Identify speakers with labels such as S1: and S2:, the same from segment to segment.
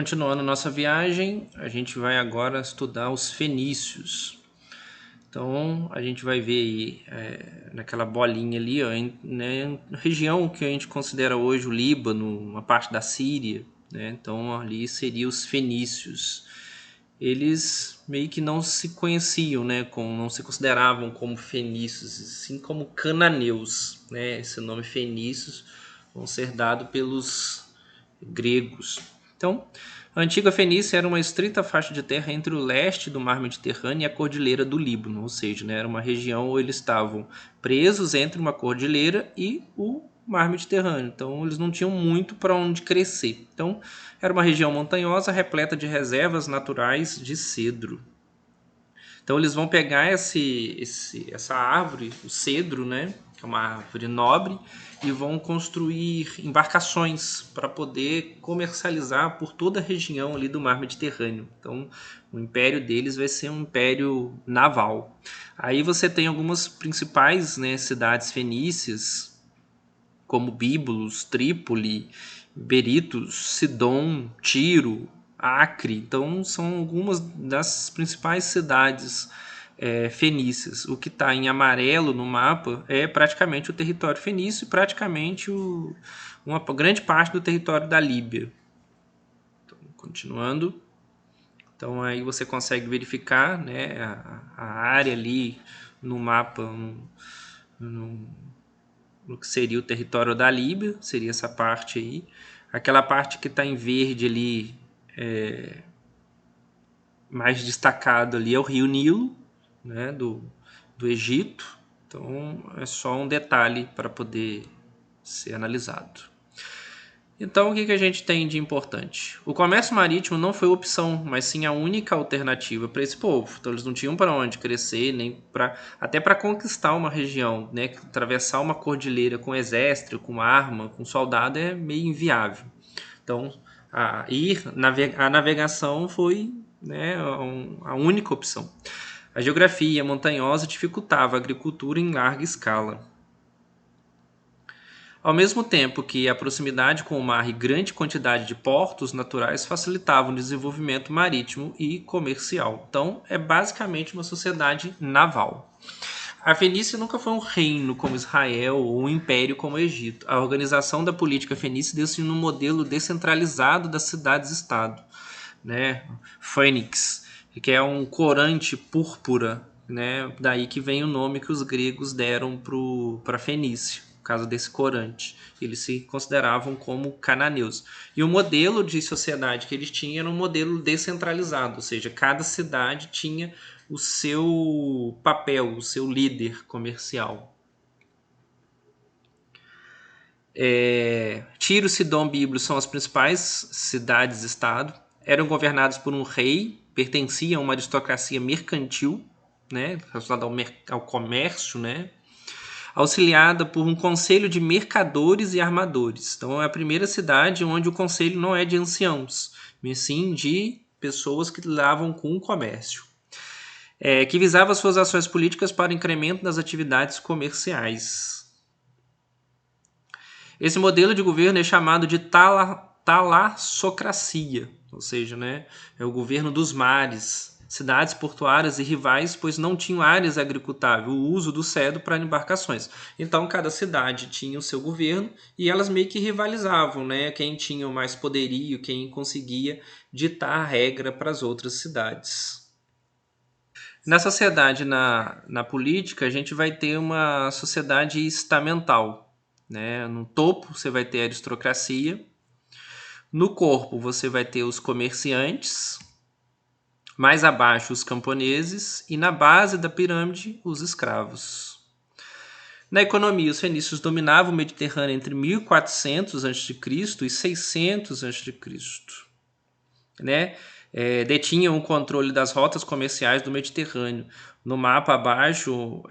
S1: Continuando nossa viagem, a gente vai agora estudar os fenícios. Então, a gente vai ver aí, naquela bolinha ali, ó, né, região que a gente considera hoje o Líbano, uma parte da Síria, né? Então, ali seriam os fenícios. Eles meio que não se conheciam, né, não se consideravam como fenícios, assim como cananeus, né? Esse nome fenícios vão ser dado pelos gregos. Então, a antiga Fenícia era uma estreita faixa de terra entre o leste do mar Mediterrâneo e a cordilheira do Líbano, ou seja, né, era uma região onde eles estavam presos entre uma cordilheira e o mar Mediterrâneo. Então, eles não tinham muito para onde crescer. Então, era uma região montanhosa repleta de reservas naturais de cedro. Então, eles vão pegar essa árvore, o cedro, né, que é uma árvore nobre, e vão construir embarcações para poder comercializar por toda a região ali do mar Mediterrâneo. Então, o império deles vai ser um império naval. Aí você tem algumas principais, né, cidades fenícias, como Bíbulos, Trípoli, Berytus, Sidom, Tiro, Acre. Então, são algumas das principais cidades fenícias. O que está em amarelo no mapa é praticamente o território fenício e praticamente uma grande parte do território da Líbia. Então, continuando. Então, aí você consegue verificar, né, a área ali no mapa, no que seria o território da Líbia, seria essa parte aí. Aquela parte que está em verde ali, mais destacado ali, é o rio Nilo, né, do Egito. Então é só um detalhe para poder ser analisado. Então, o que a gente tem de importante? O comércio marítimo não foi opção, mas sim a única alternativa para esse povo. Então, eles não tinham para onde crescer, nem até para conquistar uma região, né? Atravessar uma cordilheira com exército, com arma, com soldado é meio inviável. Então, a navegação foi, né, a única opção. A geografia montanhosa dificultava a agricultura em larga escala. Ao mesmo tempo que a proximidade com o mar e grande quantidade de portos naturais facilitavam o desenvolvimento marítimo e comercial. Então, é basicamente uma sociedade naval. A Fenícia nunca foi um reino como Israel ou um império como o Egito. A organização da política fenícia deu-se num modelo descentralizado das cidades-estado, né? Fênix, que é um corante púrpura, né? Daí que vem o nome que os gregos deram para Fenícia, por causa desse corante. Eles se consideravam como cananeus. E o modelo de sociedade que eles tinham era um modelo descentralizado, ou seja, cada cidade tinha o seu papel, o seu líder comercial. Tiro, Sidom e Bíblos são as principais cidades-estado. Eram governados por um rei, pertenciam a uma aristocracia mercantil, né, relacionada ao comércio, né, auxiliada por um conselho de mercadores e armadores. Então é a primeira cidade onde o conselho não é de anciãos, mas sim de pessoas que lidavam com o comércio. Que visava suas ações políticas para o incremento das atividades comerciais. Esse modelo de governo é chamado de talassocracia, ou seja, né, é o governo dos mares, cidades portuárias e rivais, pois não tinham áreas agricultáveis, o uso do cedro para embarcações. Então, cada cidade tinha o seu governo e elas meio que rivalizavam, né? Quem tinha mais poderio, quem conseguia ditar a regra para as outras cidades. Na sociedade, na política, a gente vai ter uma sociedade estamental, né? No topo você vai ter a aristocracia, no corpo você vai ter os comerciantes, mais abaixo os camponeses e na base da pirâmide os escravos. Na economia, os fenícios dominavam o Mediterrâneo entre 1400 a.C. e 600 a.C., né? Detinham o controle das rotas comerciais do Mediterrâneo. No mapa abaixo,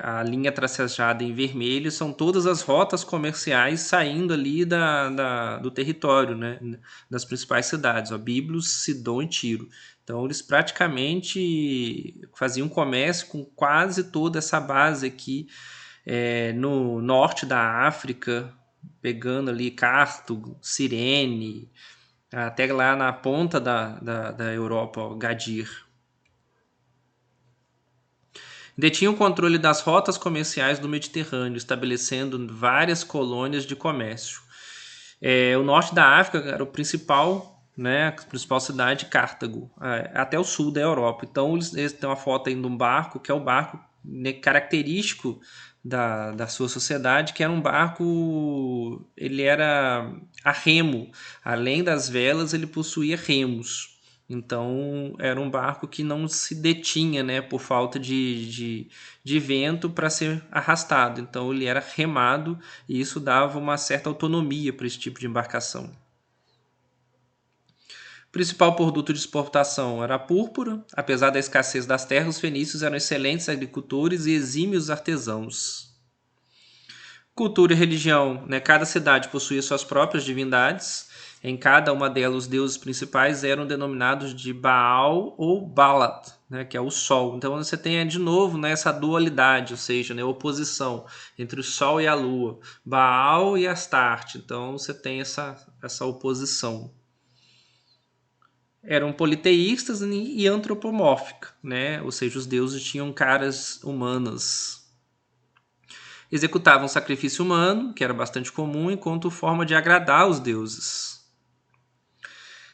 S1: a linha tracejada em vermelho são todas as rotas comerciais saindo ali do território, né? Das principais cidades, ó, Bíblos, Sidom e Tiro. Então eles praticamente faziam comércio com quase toda essa base aqui no norte da África, pegando ali Carto, Cirene, até lá na ponta da Europa, ó, Gadir. Detinha o controle das rotas comerciais do Mediterrâneo, estabelecendo várias colônias de comércio. O norte da África era o principal, né, a principal cidade, Cartago, até o sul da Europa. Então eles têm uma foto aí de um barco, que é o barco, né, característico da sua sociedade, que era um barco, ele era a remo. Além das velas, ele possuía remos. Então era um barco que não se detinha, né, por falta de vento para ser arrastado. Então ele era remado e isso dava uma certa autonomia para esse tipo de embarcação. O principal produto de exportação era a púrpura. Apesar da escassez das terras, os fenícios eram excelentes agricultores e exímios artesãos. Cultura e religião, né? Cada cidade possuía suas próprias divindades. Em cada uma delas, os deuses principais eram denominados de Baal ou Balat, né? Que é o Sol. Então você tem de novo, né, essa dualidade, ou seja, né, oposição entre o Sol e a Lua, Baal e Astarte. Então você tem essa oposição. Eram politeístas e antropomórficas, né? Ou seja, os deuses tinham caras humanas. Executavam sacrifício humano, que era bastante comum, enquanto forma de agradar os deuses.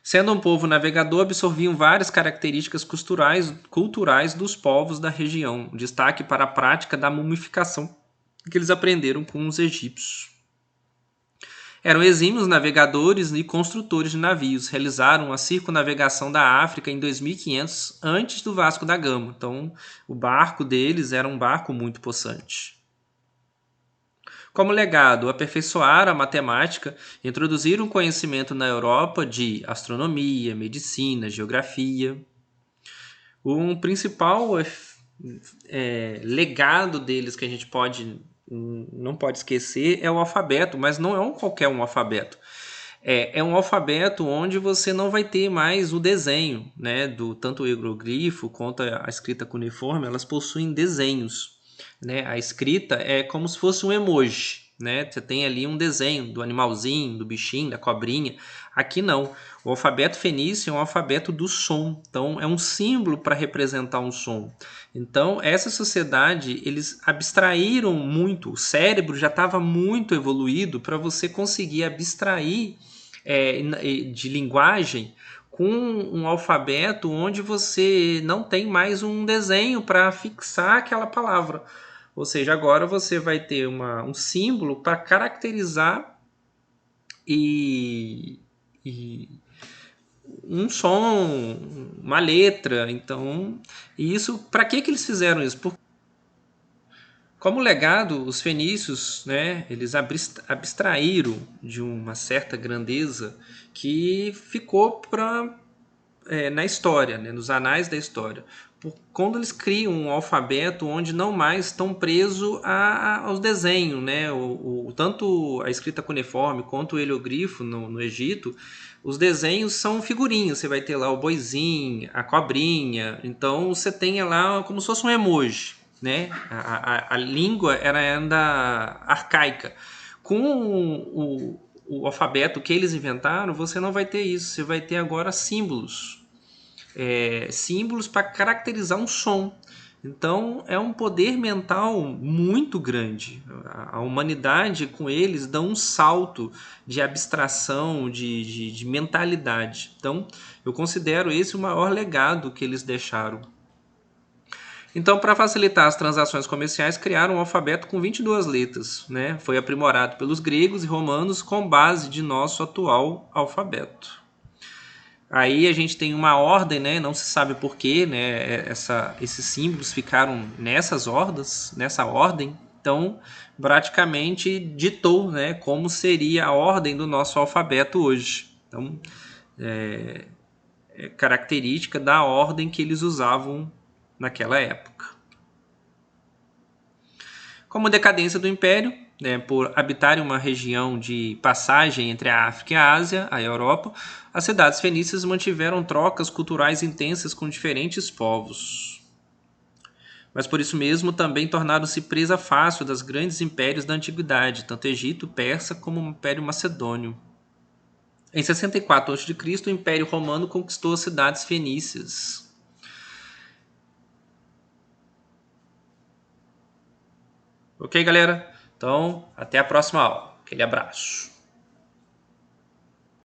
S1: Sendo um povo navegador, absorviam várias características culturais dos povos da região, destaque para a prática da mumificação que eles aprenderam com os egípcios. Eram exímios navegadores e construtores de navios, realizaram a circunnavegação da África em 2500 antes do Vasco da Gama. Então, o barco deles era um barco muito possante. Como legado, aperfeiçoaram a matemática, introduziram conhecimento na Europa de astronomia, medicina, geografia. Um principal legado deles que a gente não pode esquecer é o alfabeto, mas não é qualquer um alfabeto. É um alfabeto onde você não vai ter mais o desenho, né? Tanto o hieroglifo quanto a escrita cuneiforme, elas possuem desenhos. Né? A escrita é como se fosse um emoji, né? Você tem ali um desenho do animalzinho, do bichinho, da cobrinha. Aqui não. O alfabeto fenício é um alfabeto do som. Então é um símbolo para representar um som. Então essa sociedade, eles abstraíram muito. O cérebro já estava muito evoluído para você conseguir abstrair de linguagem com um alfabeto onde você não tem mais um desenho para fixar aquela palavra. Ou seja, agora você vai ter um símbolo para caracterizar e um som, uma letra. Então, isso, para que eles fizeram isso? Como legado, os fenícios, né, eles abstraíram de uma certa grandeza que ficou na história, né, nos anais da história. Quando eles criam um alfabeto onde não mais estão presos aos desenhos, né, tanto a escrita cuneiforme quanto o heliogrifo no Egito, os desenhos são figurinhas. Você vai ter lá o boizinho, a cobrinha. Então você tem lá como se fosse um emoji. Né? A língua era ainda arcaica. Com o alfabeto que eles inventaram, você não vai ter isso. Você vai ter agora símbolos. Símbolos para caracterizar um som. Então é um poder mental muito grande. A humanidade com eles dá um salto de abstração, de mentalidade. Então eu considero esse o maior legado que eles deixaram. Então, para facilitar as transações comerciais, criaram um alfabeto com 22 letras. Né? Foi aprimorado pelos gregos e romanos com base de nosso atual alfabeto. Aí a gente tem uma ordem, né? Não se sabe porquê, né? Esses símbolos ficaram nessa ordem. Então, praticamente ditou, né, como seria a ordem do nosso alfabeto hoje. Então, é característica da ordem que eles usavam naquela época. Como decadência do Império, né, por habitarem uma região de passagem entre a África e a Ásia, a Europa, as cidades fenícias mantiveram trocas culturais intensas com diferentes povos. Mas por isso mesmo também tornaram-se presa fácil das grandes impérios da antiguidade, tanto Egito, Persa como o Império Macedônio. Em 64 a.C., o Império Romano conquistou as cidades fenícias. Ok, galera? Então, até a próxima aula. Aquele abraço.